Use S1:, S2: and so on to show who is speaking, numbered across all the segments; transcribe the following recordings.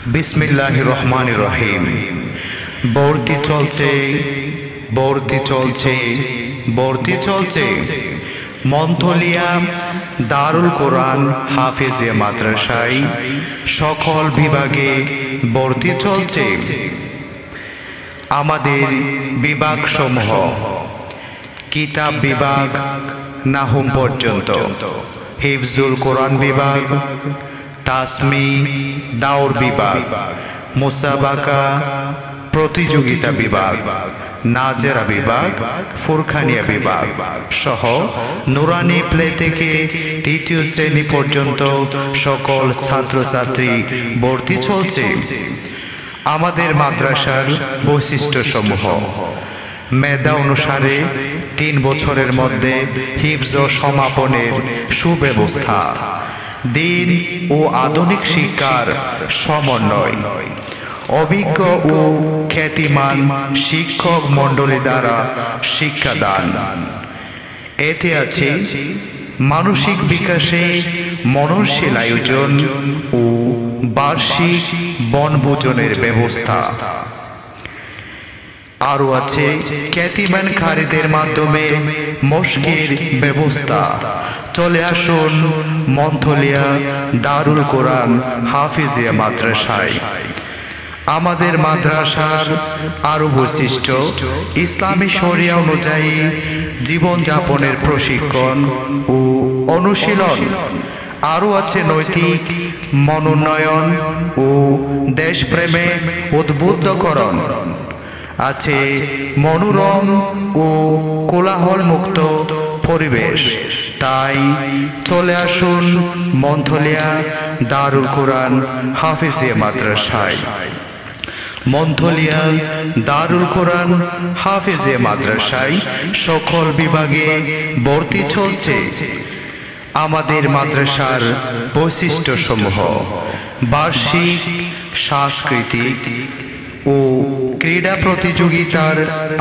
S1: বিসমিল্লাহির রহমানির রহিম। ভর্তি চলছে, ভর্তি চলছে, ভর্তি চলছে। মন্থলিয়া দারুল কোরআন হাফেজিয়া মাদ্রাসায় সকল বিভাগে ভর্তি চলছে। আমাদের বিভাগ সমূহ: কিতাব বিভাগ নাহুম পর্যন্ত, হিফজুল কোরআন বিভাগ, তাসমি দাওর বিভাগ, মুসাবাকা প্রতিযোগিতা বিভাগ, নাজেরা বিভাগ, ফুরখানিয়া বিভাগ সহ নুরানি প্লে থেকে তৃতীয় শ্রেণী পর্যন্ত সকল ছাত্রছাত্রী ভর্তি চলছে। আমাদের মাদ্রাসার বৈশিষ্ট্য সমূহ: মেধা অনুসারে 3 বছরের মধ্যে হিফজ সমাপনের সুব্যবস্থা, দিন ও আধুনিক শিক্ষার সমন্বয়, অভিজ্ঞ ও খ্যাতিমান শিক্ষক মণ্ডলী দ্বারা শিক্ষাদান। এতে আছে মানসিক বিকাশে মননশীল আয়োজন ও বার্ষিক বনভোজনের ব্যবস্থা। আরও আছে খ্যাতিমান কারীদের মাধ্যমে মশকের ব্যবস্থা। চলে আসুন মন্থলিয়া দারুল কোরআন হাফেজিয়া মাদ্রাসায়। আমাদের মাদ্রাসার আরও বৈশিষ্ট্য: ইসলামী শরিয়া অনুযায়ী জীবনযাপনের প্রশিক্ষণ ও অনুশীলন। আরও আছে নৈতিক মনোন্নয়ন ও দেশপ্রেমে উদ্বুদ্ধকরণ। আছে মনোরম ও কোলাহল মুক্ত পরিবেশ। তাই চলে আসুন মন্থলিয়া দারুল কোরআন হাফেজিয়া মাদ্রাসায়। মন্থলিয়া দারুল কোরআন হাফেজিয়া মাদ্রাসায় সকল বিভাগে ভর্তি চলছে। আমাদের মাদ্রাসার বৈশিষ্ট্য সমূহ: বার্ষিক সাংস্কৃতিক ও ক্রীড়া প্রতিযোগিতার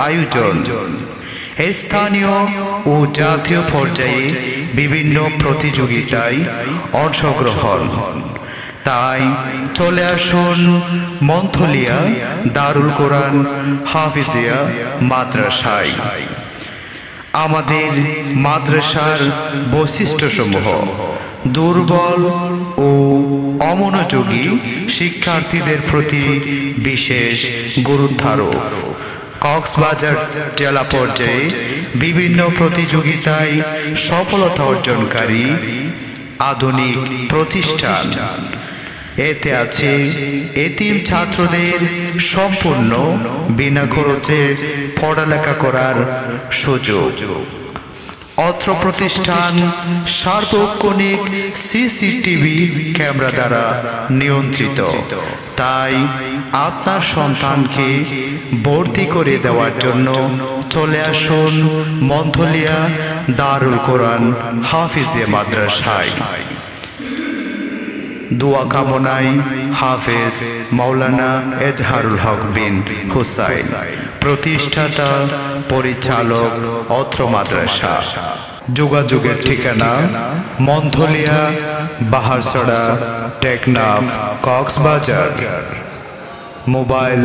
S1: আয়োজন, স্থানীয় ও জাতীয় পর্যায়ে বিভিন্ন প্রতিযোগিতায় অংশগ্রহণ। তাই চলে আসুন মন্থলিয়া দারুল কোরআন হাফেজিয়া মাদ্রাসায়। আমাদের মাদ্রাসার বৈশিষ্ট্য সমূহ: দুর্বল ও অমনোযোগী শিক্ষার্থীদের প্রতি বিশেষ গুরুত্বারোপ। কক্সবাজার জেলা পর্যায়ে বিভিন্ন প্রতিযোগিতায় সফলতা অর্জনকারী আধুনিক প্রতিষ্ঠান। এতে আছে এতিম ছাত্রদের সম্পূর্ণ বিনা খরচে পড়ালেখা করার সুযোগ। অত্র প্রতিষ্ঠান সার্বক্ষণিক সিসিটিভি ক্যামেরা দ্বারা নিয়ন্ত্রিত। তাই আপনার সন্তানকে ভর্তি করে দেওয়ার জন্য চলে আসুন মন্থলিয়া দারুল কোরআন হাফেজিয়া মাদ্রাসায়। দোয়া কামনায় হাফেজ মাওলানা এজহারুল হক বিন হুসাইন, প্রতিষ্ঠাতা পরিচালক অত্র মাদ্রাসা। যোগাযোগের ঠিকানা: মন্থলিয়া, বাহারছড়া, টেকনাফ, কক্সবাজার। মোবাইল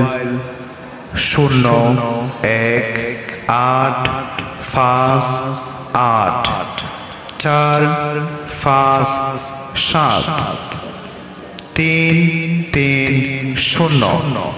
S1: 018584573330।